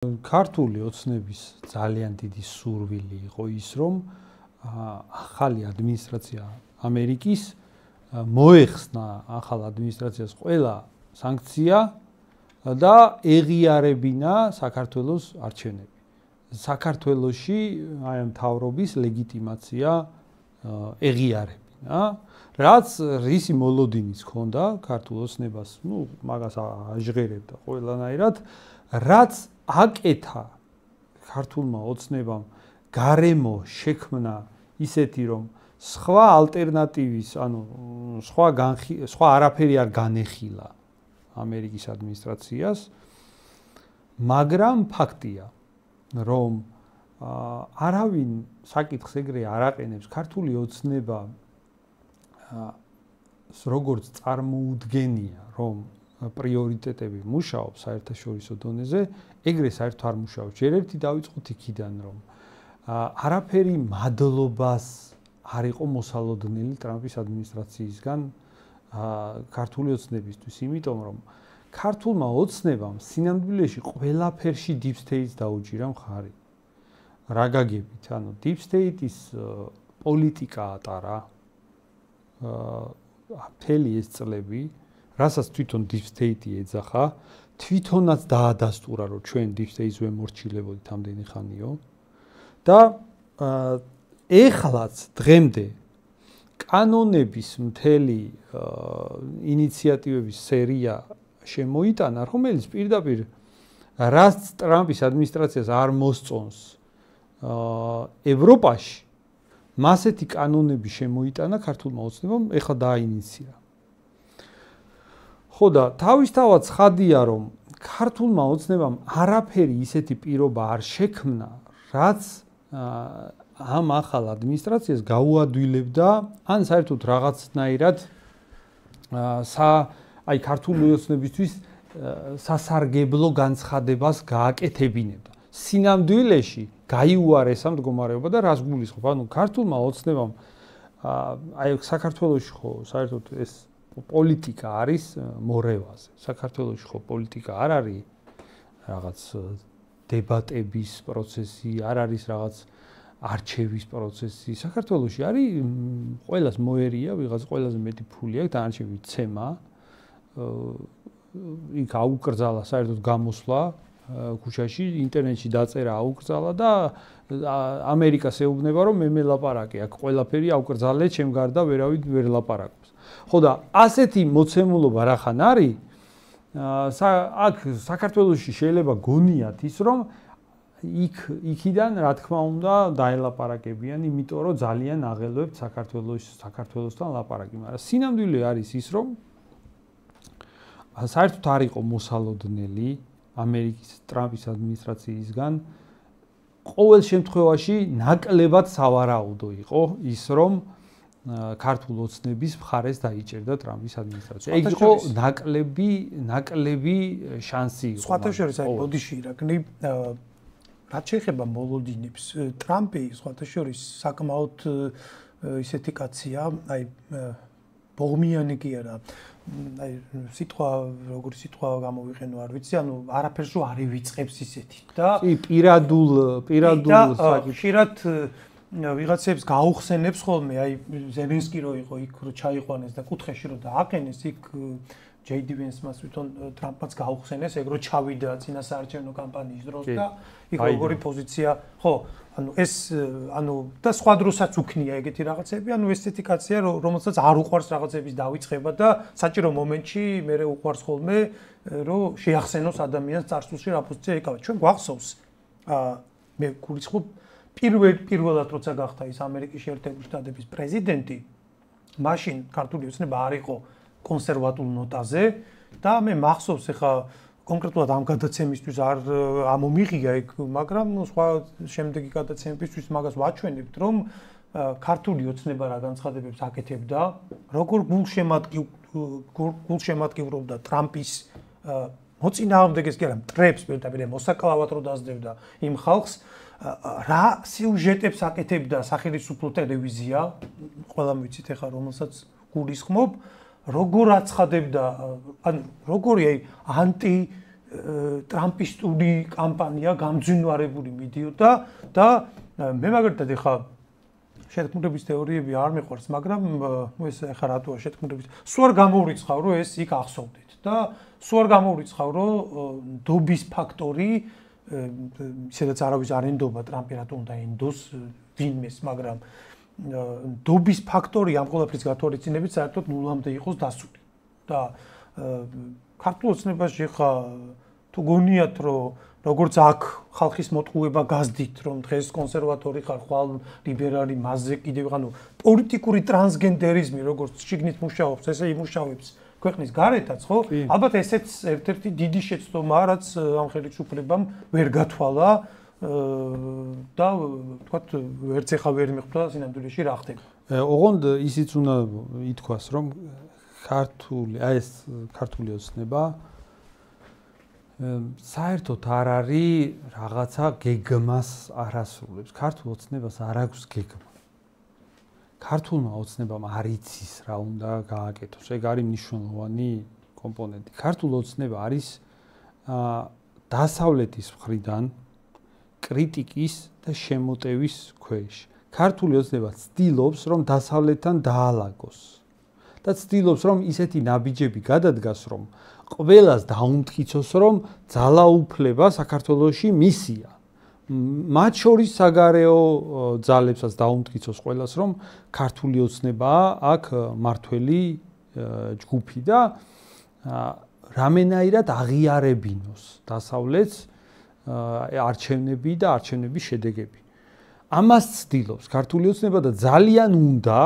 ქართული ოცნების ძალიან დიდი სურვილი იყო ის, რომ ახალი ადმინისტრაცია ამერიკის მოეხსნა ახალ ადმინისტრაციას ყველა სანქცია და ეღიარებინა საქართველოს არჩევნები. საქართველოში აი ამ მთავრობის ლეგიტიმაცია ეღიარებინა, რაც რისი მოლოდინიც ჰქონდა ქართულ ოცნებას, მაგას აჟღერებდა ყველანაირად, რაც აკეთა ქართულმა ოცნებამ გარემო შექმნა ისეთი, რომ სხვა ალტერნატივის, სხვა არაფერი არ განეხილა ამერიკის ადმინისტრაციას, მაგრამ ფაქტია, რომ არავინ საკითხს ეგრე არ აყენებს ქართული ოცნება როგორც წარმოუდგენია, რომ პრიორიტეტები მუშაობს საერთაშორისო დონეზე, ეგრე საერთოდ არ მუშაობს. ჯერ ერთი დავიწყოთ იქიდან, რომ არაფერი მადლობას არ იყო მოსალოდნელი ტრამპის ადმინისტრაციისგან ქართული ოცნებისთვის, იმიტომ რომ ქართულმა ოცნებამ სინამდვილეში ყველაფერში deep state-ს დაუჭირა მხარი. რა გაგებით, deep state-ის პოლიტიკა ატარა მთელი ეს წლები, რასაც თვითონ deep state-ი ეძახა, თვითონაც დაადასტურა, რომ ჩვენ deep state-ს ვემორჩილებოდით ამდენი ხანიო და ეხლაც დღემდე კანონების მთელი ინიციატივების სერია შემოიტანა, რომელიც პირდაპირ რაც ტრამპის ადმინისტრაციას არ მოსწონს ევროპაში, მასეთი კანონები შემოიტანა ქართულმა ოცნებამ, ეხლა დააინიცია. ხო და თავისთავად ცხადია, რომ ქართულმა ოცნებამ არაფერი ისეთი პირობა არ შექმნა, რაც ამ ახალ ადმინისტრაციას გაუადვილებდა, ან საერთოდ რაღაცნაირად აი ქართული ოცნებისთვის სასარგებლო განცხადებას გააკეთებინებდა. სინამდვილეში გაიუარეს ამ მდგომარეობა და რას გულისხმობ? ქართულმა ოცნებამ აი საქართველოში ხო საერთოდ ეს პოლიტიკა არის მორევაზე. საქართველოში ხო პოლიტიკა არ არის რაღაც დებატების პროცესი, არ არის რაღაც არჩევის პროცესი. საქართველოში არის ყველას მოერია, ვიღაც ყველაზე მეტი ფული აქვს, დანარჩენი ცემა. იქ აუკრძალა საერთოდ გამოსვლა ქუჩაში, ინტერნეტში დაწერა აუკრძალა და ამერიკას ეუბნება, რომ მე მელაპარაკე, აქ ყველაფერი აუკრძალე, ჩემ გარდა ვერავინ ვერ ლაპარაკობს. ხო და ასეთი მოცემულობა რახან არის, აქ საქართველოში შეიძლება გონიათ ის, რომ იქიდან რა თქმა უნდა დაელაპარაკებიან, იმიტომ რომ ძალიან აღელვებთ საქართველოსთან ლაპარაკი, მაგრამ სინამდვილე არის ის, რომ საერთოდ არ იყო მოსალოდნელი ამერიკის ტრამპის ადმინისტრაციისგან ყოველ შემთხვევაში ნაკლებად სავარაუდო იყო ის, რომ ქართულ ოცნების მხარეს დაიჭერდა ტრამპის ადმინისტრაცია. ეგ იყო ნაკლები შანსი იყო. სხვათა შორის აი ბოდიში ირაკნი რაც შეეხება მოლოდინებს, ტრამპი სხვათა შორის საკმაოდ ისეთი კაცია, აი ბოღმიანი კი არა. აი სიტყვა როგორი სიტყვა გამოვიყენო არ ვიცი, არაფერს რო არ ივიწყებს ისეთი და კი პირადულ საკითხი ხშირად ვიღაცებს გაუხსენებს ხოლმე, აი ზელენსკი რო იყო იქ რო ჩაიყვანეს და კუთხეში რო დააყენეს, იქ ჯეიდი ვენსმა თვითონ ტრამპმაც გაუხსენეს, ეგ რო ჩავიდა წინა საარჩევნო კამპანიის დროს და იქ როგორი პოზიცია, ხო, ეს და სხვა დროსაც უქნია ეგეთი რაღაცები, ესეთი კაცია, რომელსაც არ უყვარს რაღაცების დავიწყება და საჭირო მომენტში მერე უყვარს ხოლმე, რომ შეახსენოს ადამიანს წარსულში რა პოზიცია ეკავა. ჩვენ გვახსოვს, მე გულისხმობ პირველად როცა გახდა ის ამერიკის შეერთებული შტატების პრეზიდენტი, მაშინ ქართული ოცნება არ იყო კონსერვატულ ნოტაზე და მე მახსოვს ახლა კონკრეტულად ამ გადაცემისთვის არ ამომიღია იქ, მაგრამ სხვა შემდეგი გადაცემებისთვის მაგას ვაჩვენებთ, რომ ქართული ოცნება რა განცხადებებს აკეთებდა, როგორ გულშემატკივრობდა ტრამპის მოწინააღმდეგეს კი არა, მტრებს პირდაპირ მოსაკლავად რო დაძდევდა იმ ხალხს, რა სიუჟეტებს აკეთებდა სახელმწიფო ტელევიზია, ყველა ვიცით ახლა რომელსაც გულისხმობ, როგორ აცხადებდა, ან როგორი აი ანტი ტრამპისტული კამპანია გამძვინვარებული მიდიოდა და მე მაგალითად ეხა შეთქმულების თეორიები არ მიყვარს, მაგრამ ეს ეხა რატოა შეთქმულების სულ არ გამოვრიცხავ, რომ ეს იქ ახსოვდეთ და სულ არ გამოვრიცხავ, რომ დობის ფაქტორი ისედაც არავის არ ენდობა ტრამპი რატო უნდა ენდოს ვინმეს, მაგრამ დობის ფაქტორი ამ ყველაფრის გათვალისწინებით საერთოდ ნულამდე იყოს დასული და ქართულ ოცნებაში ხა თუ გონიათ რომ როგორც აქ ხალხის მოტყუება გაზდით რომ დღეს კონსერვატორი ხარ ხვალ ლიბერალი მასზე კიდევ ანუ პოლიტიკური ტრანსგენდერიზმი როგორც შიგნით მუშაობს ესე იმუშავებს ქვეყნის გარეთაც ხო ალბათ ესეც ერთ-ერთი დიდი შეცდომაა რაც ამ ხელისუფლებამ ვერ გათვალა და თქვათ ვერც ეხა ვერ მიხვდა სინამდვილეში რა ხდება ოღონდ ისიც უნდა ითქვას რომ ქართული ოცნება საერთოდ არ არის რაღაცა გეგმას არასრულებს. ქართულ ოცნებას არ აქვს გეგმა. ქართულმა ოცნებამ არ იცის რა უნდა გააკეთოს. ეგ არის მნიშვნელოვანი კომპონენტი. ქართულ ოცნება არის დასავლეთის მხრიდან კრიტიკის და შემოტევის ქვეშ. ქართული ოცნება ცდილობს რომ დასავლეთთან დაალაგოს. და ცდილობს რომ ისეთი ნაბიჯები გადადგას რომ ყველას დაუმტკიცოს რომ ძალაუფლება საქართველოში მისია. მათ შორის საგარეო ძალებსაც დაუმტკიცოს ყველას რომ ქართული ოცნებაა აქ მართველი ჯგუფი და რამენაირად აღიარებინოს დასავლეთს არჩევნები და არჩევნების შედეგები. ამას ცდილობს ქართული ოცნება და ძალიან უნდა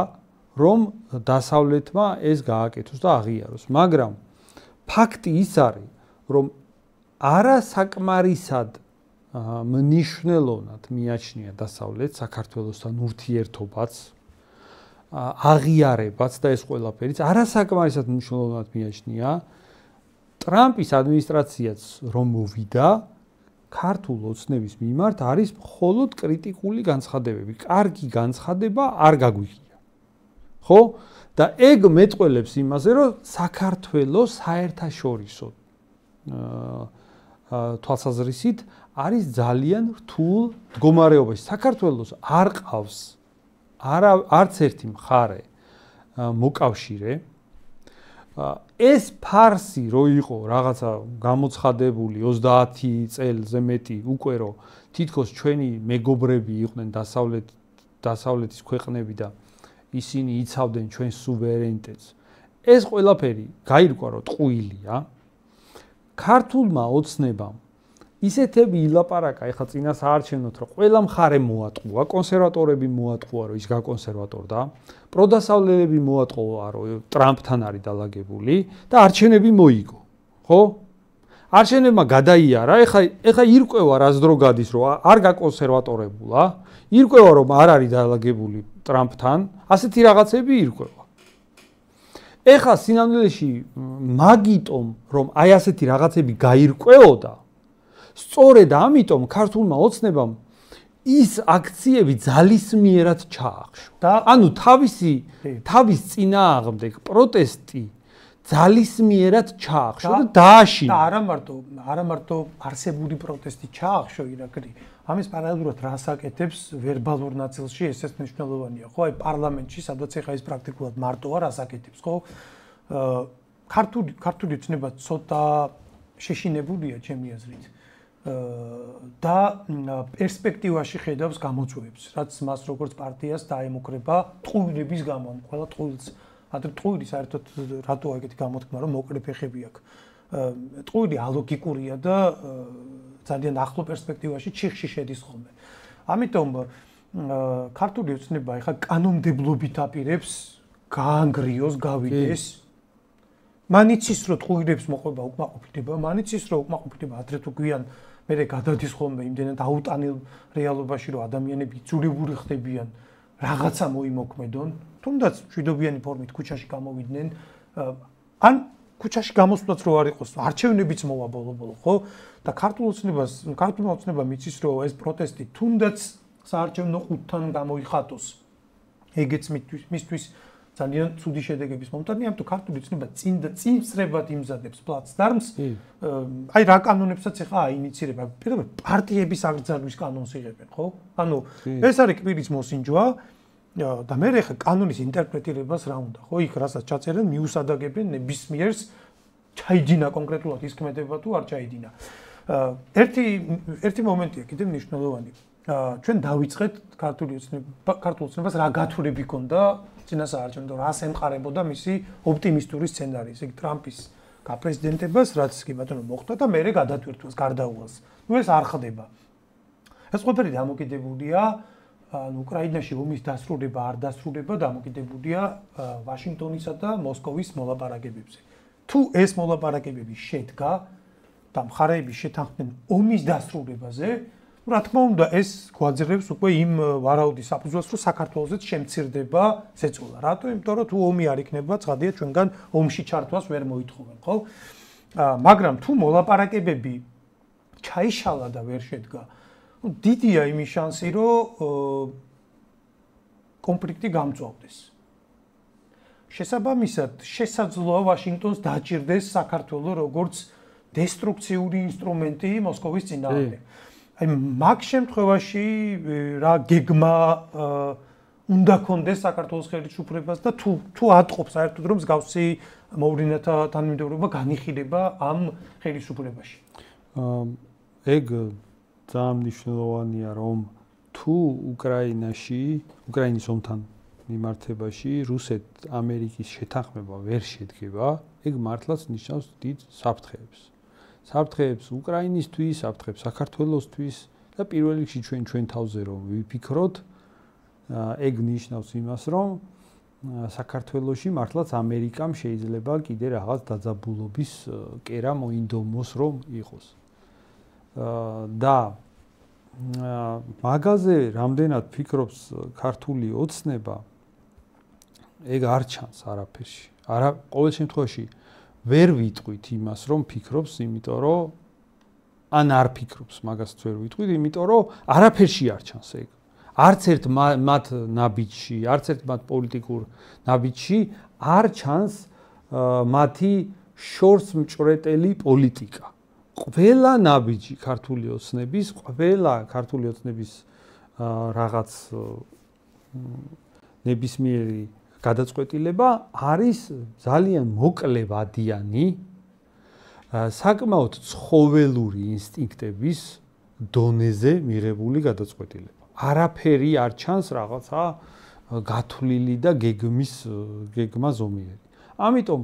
რომ დასავლეთმა ეს გააკეთოს და აღიაროს, მაგრამ ფაქტი ის არის, რომ არასაკმარისად მნიშვნელოვნად მიაჩნია დასავლეთს საქართველოსთან ურთიერთობაც, აღიარებაც და ეს ყველაფერიც არასაკმარისად მნიშვნელოვნად მიაჩნია ტრამპის ადმინისტრაციაც რომ მოვიდა ქართულ ოცნების მიმართ არის მხოლოდ კრიტიკული განცხადებები. კარგი განცხადება არ გაგვიგია. ხო? და ეგ მეტყველებს იმაზე, რომ საქართველოს საერთაშორისო თვალსაზრისით არის ძალიან რთულ მდგომარეობაში. საქართველოს არ ყავს არც ერთი მხარე მოკავშირე. ეს ფარსი რო იყო რაღაცა გამოცხადებული 30 წელზე მეტი უკვე რომ თითქოს ჩვენი მეგობრები იყვნენ დასავლეთის ქვეყნები და ისინი იცავდნენ ჩვენს სუვერენიტეტს. ეს ყველაფერი გაირკვა რომ ტყუილია. ქართულმა ოცნებამ ისეთები ილაპარაკა, ეხლა წინა საარჩევნოთ რომ ყველა მხარე მოატყუა, კონსერვატორები მოატყუა რომ ის გაკონსერვატორდა, პროდასავლელები მოატყუა რომ ტრამპთან არის დალაგებული და არჩევნები მოიგო. ხო? არჩევნებმა გადაიარა, ეხლა ირკვევა რას დრო გადის რომ არ გაკონსერვატორებულა, ირკვევა რომ არ არის დალაგებული ტრამპთან, ასეთი რაღაცები ირკვევა. ეხლა სინამდვილეში მაგიტომ რომ აი ასეთი რაღაცები გაირკვეოდა, სწორედ ამიტომ ქართულმა ოცნებამ ის აქციები ძალისმიერად ჩაახშო. ანუ თავის წინააღმდეგ პროტესტი ძალისმიერად ჩაახშო და დააშინა. და არა მარტო არსებული პროტესტი ჩაახშო ირაკლი. ამის პარალელურად რას აკეთებს ვერბალურ ნაწილში, ესეც მნიშვნელოვანია, ხო? აი პარლამენტში, სადაც ეხა ეს პრაქტიკულად მარტოა, რას აკეთებს, ხო? ქართული ოცნება ცოტა შეშინებულია ჩემი აზრით. და პერსპექტივაში ხედავს გამოწვევებს, რაც მას როგორც პარტიას დაემუქრება ტყუილების გამო, ყველა ტყუილს, ადრე ტყუილი საერთოდ რატო ეგეთი გამოთქმა, რომ მოკლე ფეხები აქვს. ტყუილი ალოგიკურია და ძალიან ახლო პერსპექტივაში ჩიხში შედის ხოლმე. ამიტომ ქართული ოცნება ეხა კანონმდებლობით აპირებს გაანგრიოს, გავიდეს. მანიცის რომ ტყუილებს მოყვება უკმაყოფილება, მანიცის რომ უკმაყოფილება ადრე თუ გვიან მე გადადის ხოლმე იმდენად აუტანილ რეალობაში რომ ადამიანები იძულებული ხდებიან რაღაცა მოიმოქმედონ, თუნდაც მშვიდობიანი ფორმით ქუჩაში გამოვიდნენ, ან ქუჩაში გამოსვლაც რო არ იყოს, არჩევნებიც მოვა ბოლო-ბოლო, ხო? და ქართულმა ოცნებამ იცის რომ ეს პროტესტი თუნდაც საარჩევნო ყუთთან გამოიხატოს. ეგეც მისთვის ძალიან ცუდი შედეგების მომტანი, ამიტომ ქართული ცნება წინსწრებად იმზადებს პლაცდარმს. აი რა კანონებსაც ახლა აინიცირება. პირველად პარტიების აღძარვის კანონს იღებენ, ხო? ანუ ეს არის კვირის მოსინჯვა და მე ახლა კანონის ინტერპრეტირებას რა უნდა, ხო? იქ რასაც ჩაწერენ, მიუსადაგებენ ნებისმიერს ჩაიდინა კონკრეტულად ის ქმედება თუ არ ჩაიდინა. ერთი მომენტია კიდევ მნიშვნელოვანი. ჩვენ დავიწყეთ ქართულ ცნებას რა გათვლები ქონდა წინასაარჩევნო რას ემყარებოდა მისი ოპტიმისტური სცენარი, ეგ ტრამპის გაპრეზიდენტებას, რაც კი ბატონო მოხდა და მერე გადათვირთვას გარდაუვალს. ნუ ეს არ ხდება. ეს ყველაფერი დამოკიდებულია, ანუ უკრაინაში ომის დასრულება არ დასრულება დამოკიდებულია ვაშინგტონისა და მოსკოვის მოლაპარაკებებზე. თუ ეს მოლაპარაკებები შედგა და მხარეები შეთანხმდნენ ომის დასრულებაზე, რა თქმა უნდა, ეს გვაძლევს უკვე იმ ვარაუდის საფუძველს, რომ საქართველოსაც შემცირდება ზეწოლა. რატო? იმიტომ რომ თუ ომი არ იქნება, ცხადია ჩვენგან ომში ჩართვას ვერ მოითხოვენ, ხო? მაგრამ თუ მოლაპარაკებები ჩაიშალა და ვერ შედგა, დიდია იმის შანსი, რომ კონფლიქტი გამწვავდეს. შესაბამისად, შესაძლოა ვაშინგტონს დაჭირდეს საქართველო როგორც დესტრუქციული ინსტრუმენტი მოსკოვის წინააღმდეგ. აი მაგ შემთხვევაში რა გეგმა უნდა კონდეს საქართველოს ხელისუფლებას და თუ ატყობს საერთოდ რომ მსგავსი მოვლენათა თანმიმდევრობა განიხილება ამ ხელისუფლებაში. ეგ ძალიან მნიშვნელოვანია რომ თუ უკრაინის ომთან მიმართებაში რუსეთ-ამერიკის შეთანხმება ვერ შედგება, ეგ მართლაც ნიშნავს დიდ საფრთხეებს. საფრთხეებს უკრაინისთვის, საფრთხეებს საქართველოსთვის და პირველ რიგში ჩვენ თავზე რომ ვიფიქროთ, ეგ ნიშნავს იმას, რომ საქართველოში მართლაც ამერიკამ შეიძლება კიდე რაღაც დაძაბულობის კერა მოინდომოს რომ იყოს. და მაგაზე რამდენად ფიქრობს ქართული ოცნება, ეგ არ ჩანს არაფერში. არა, ყოველ შემთხვევაში ვერ ვიტყვით იმას, რომ ფიქრობს, იმიტომ რომ ან არ ფიქრობს, მაგასაც ვერ ვიტყვით, იმიტომ რომ არაფერში არ ჩანს ეგ. არც ერთ მათ ნაბიჯში, არც ერთ მათ პოლიტიკურ ნაბიჯში არ ჩანს მათი შორს მჭრეტელი პოლიტიკა. ყველა ნაბიჯი ქართული ოცნების, რაღაც ნებისმიერი გადაწყვეტილება არის ძალიან მოკლევადიანი, საკმაოდ ცხოველური ინსტინქტების დონეზე მიღებული გადაწყვეტილება. არაფერი არ ჩანს რაღაცა გათვლილი და გეგმა ზომიერი. ამიტომ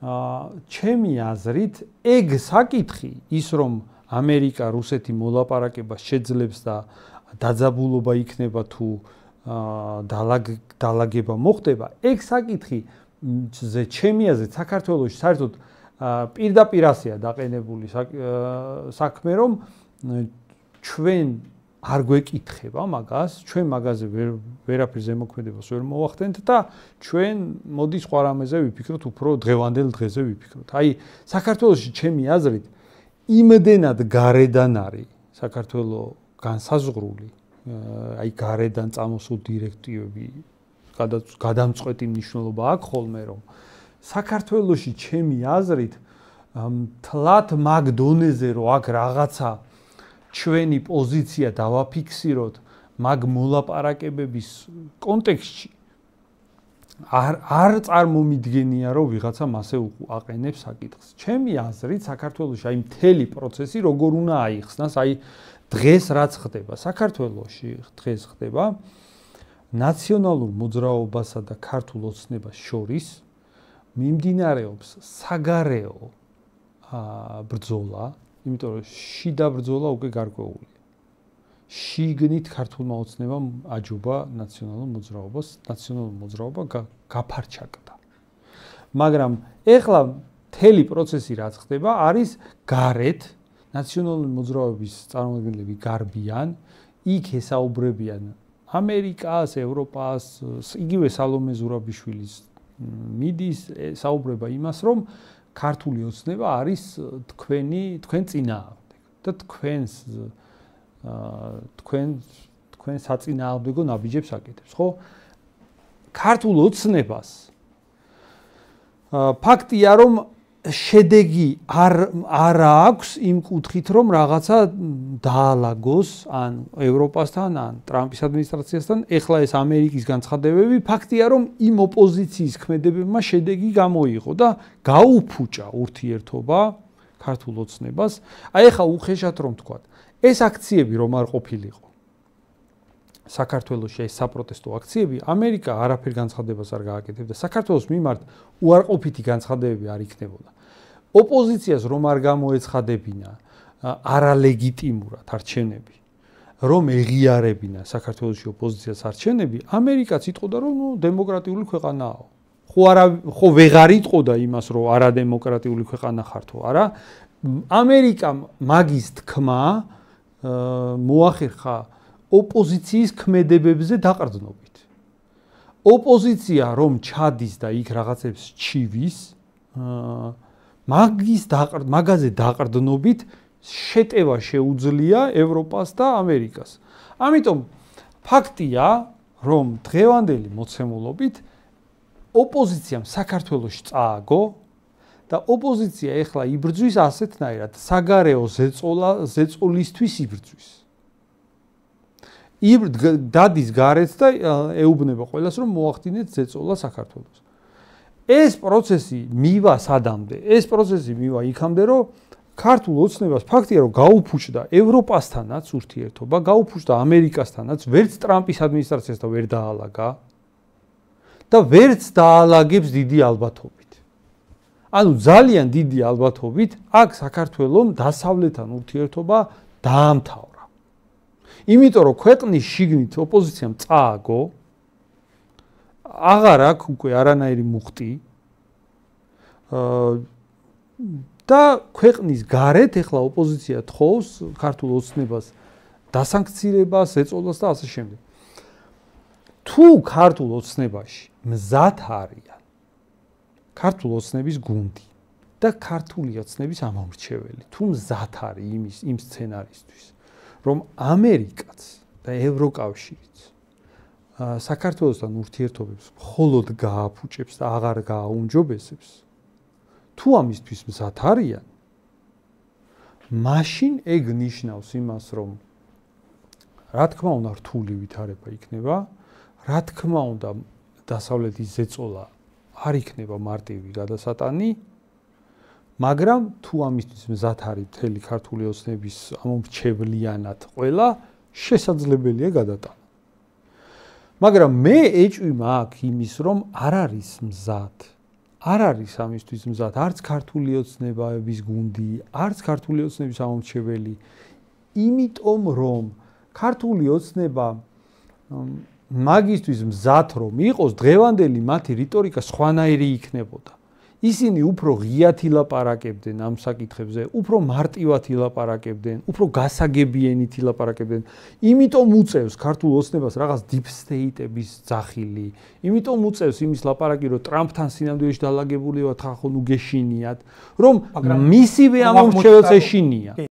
ჩემი აზრით ეგ საკითხი ის რომ ამერიკა რუსეთი მოლაპარაკებას შეძლებს და დაძაბულობა იქნება თუ დალაგება მოხდება, ეგ საკითხი ჩემი აზრით საქართველოში საერთოდ პირდაპირ ასეა დაყენებული საქმე, რომ ჩვენ არ გვეკითხება მაგას, ჩვენ მაგაზე ვერაფერ ზემოქმედებას ვერ მოვახდენთ და ჩვენ მოდი სხვა რამეზე ვიფიქროთ, უფრო დღევანდელ დღეზე ვიფიქროთ. აი, საქართველოში ჩემი აზრით იმდენად გარედან არის საქართველოს განსაზღვრული, აი გარედან წამოსულ დირექტივები, გადამწყვეტი მნიშვნელობა აქვს ხოლმე, რომ საქართველოში ჩემი აზრით თლათ მაგ დონეზე რომ აქ რაღაცა ჩვენი პოზიცია დავაფიქსიროთ მაგ მოლაპარაკებების კონტექსტში არ წარმომიდგენია რომ ვიღაცა მასე აყენებს საკითხს. ჩემი აზრით საქართველოში აი მთელი პროცესი როგორ უნდა აიხსნას, აი დღეს რაც ხდება საქართველოში, დღეს ხდება ნაციონალურ მოძრაობასა და ქართულ ოცნებას შორის მიმდინარეობს საგარეო ბრძოლა, იმიტომ რომ შიდა ბრძოლა უკვე გარკვეულია. შიგნით ქართულმა ოცნებამ აჯობა ნაციონალურ მოძრაობას, ნაციონალური მოძრაობა გაფარჩაკდა. მაგრამ ეხლა მთელი პროცესი რაც ხდება, არის გარეთ ნაციონალური მოძრაობის წარმომადგენლები გარბიან, იქ ესაუბრებიან ამერიკას, ევროპას, იგივე სალომე ზურაბიშვილის მიდის საუბრება იმას, რომ ქართული ოცნება არის თქვენ წინააღმდეგ და თქვენ საწინააღმდეგო ნაბიჯებს აკეთებს, ხო? ქართულ ოცნებას ფაქტია რომ შედეგი არ აქვს იმ კუთხით რომ რაღაცა დაალაგოს ან ევროპასთან ან ტრამპის ადმინისტრაციასთან ეხლა ეს ამერიკის განცხადებები ფაქტია რომ იმ ოპოზიციის ქმედებებმა შედეგი გამოიღო და გაუფუჭა ურთიერთობა ქართულ ოცნებას აი ეხლა უხეშად რომ თქვა ეს აქციები რომ არ ყოფილიყო საქართველოში ეს საპროტესტო აქციები ამერიკა არაფერ განცხადებას არ გააკეთებდა საქართველოს მიმართ უარყოფითი განცხადებები არ იქნებოდა ოპოზიციას რომ არ გამოეცხადებინა არალეგიტიმურად არჩევნები რომ ეღიარებინა საქართველოში ოპოზიციას არჩევნები ამერიკაც იტყოდა რომ დემოკრატიული ქვეყანაა ხო ვეღარ იტყოდა იმას რომ არადემოკრატიული ქვეყანა ხართო არა ამერიკამ მაგის თქმა მოახერხა ოპოზიციის ქმედებებზე დაყრდნობით. ოპოზიცია რომ ჩადის და იქ რაღაცებს ჩივის, მაგაზე დაყრდნობით შეტევა შეუძლია ევროპას და ამერიკას. ამიტომ ფაქტია, რომ დღევანდელი მოცემულობით ოპოზიციამ საქართველოში წააგო და ოპოზიცია ეხლა იბრძვის ასეთნაირად საგარეო ზეწოლისთვის იბრძვის. დადის გარეთ და ეუბნება ყველას რომ მოახდინეთ ზეწოლა საქართველოს. ეს პროცესი მივა სადამდე, ეს პროცესი მივა იქამდე რომ ქართულ ოცნებას ფაქტია რომ გაუფუჭდა ევროპასთანაც ურთიერთობა, გაუფუჭდა ამერიკასთანაც, ვერც ტრამპის ადმინისტრაციასთან ვერ დაალაგა და ვერც დაალაგებს დიდი ალბათობით. ანუ ძალიან დიდი ალბათობით აქ საქართველოს დასავლეთთან ურთიერთობა დაამთავრა. იმიტომ რომ ქვეყნის შიგნით ოპოზიციამ წააგო აღარ აქვს უკვე არანაირი მუხტი და ქვეყნის გარეთ ეხლა ოპოზიცია თხოვს ქართულ ოცნებას დასანქცირებას, ეწოლას და ასე შემდეგ. თუ ქართულ ოცნებაში მზად არიან ქართულ ოცნების გუნდი და ქართული ოცნების ამომრჩეველი, თუ მზად არის იმ სცენარისთვის რომ ამერიკაც და ევროკავშირიც საქართველოსთან ურთიერთობებს მხოლოდ გააფუჭებს და აღარ გააუმჯობესებს თუ ამისთვის მზად არიან მაშინ ეგ ნიშნავს იმას რომ რა თქმა უნდა რთული ვითარება იქნება რა თქმა უნდა დასავლეთის ზეწოლა არ იქნება მარტივი გადასატანი მაგრამ თუ ამისთვის მზად არის მთელი ქართული ოცნების ამომრჩევლიანად ყველა შესაძლებელია გადატანა. მაგრამ მე ეჭვი მაქვს იმის რომ არ არის მზად. არ არის ამისთვის მზად არც ქართული ოცნების გუნდი, არც ქართული ოცნების ამომრჩეველი. იმიტომ რომ ქართული ოცნება მაგისთვის მზად რომ იყოს დღევანდელი მათი რიტორიკა სხვანაირი იქნებოდა. ისინი უფრო ღიათ ილაპარაკებდნენ ამ საკითხებზე, უფრო მარტივად ილაპარაკებდნენ, უფრო გასაგებიენით ილაპარაკებდნენ. იმიტომ უწევს ქართულ ოცნებას რაღაც deep state-ების ძახილი. იმიტომ უწევს იმის ლაპარაკი, რომ ტრამპთან სინამდვილეში დალაგებული ვართ, ხახო ნუ გეშინიათ, რომ მისივე ამომრჩეველს ეშინია.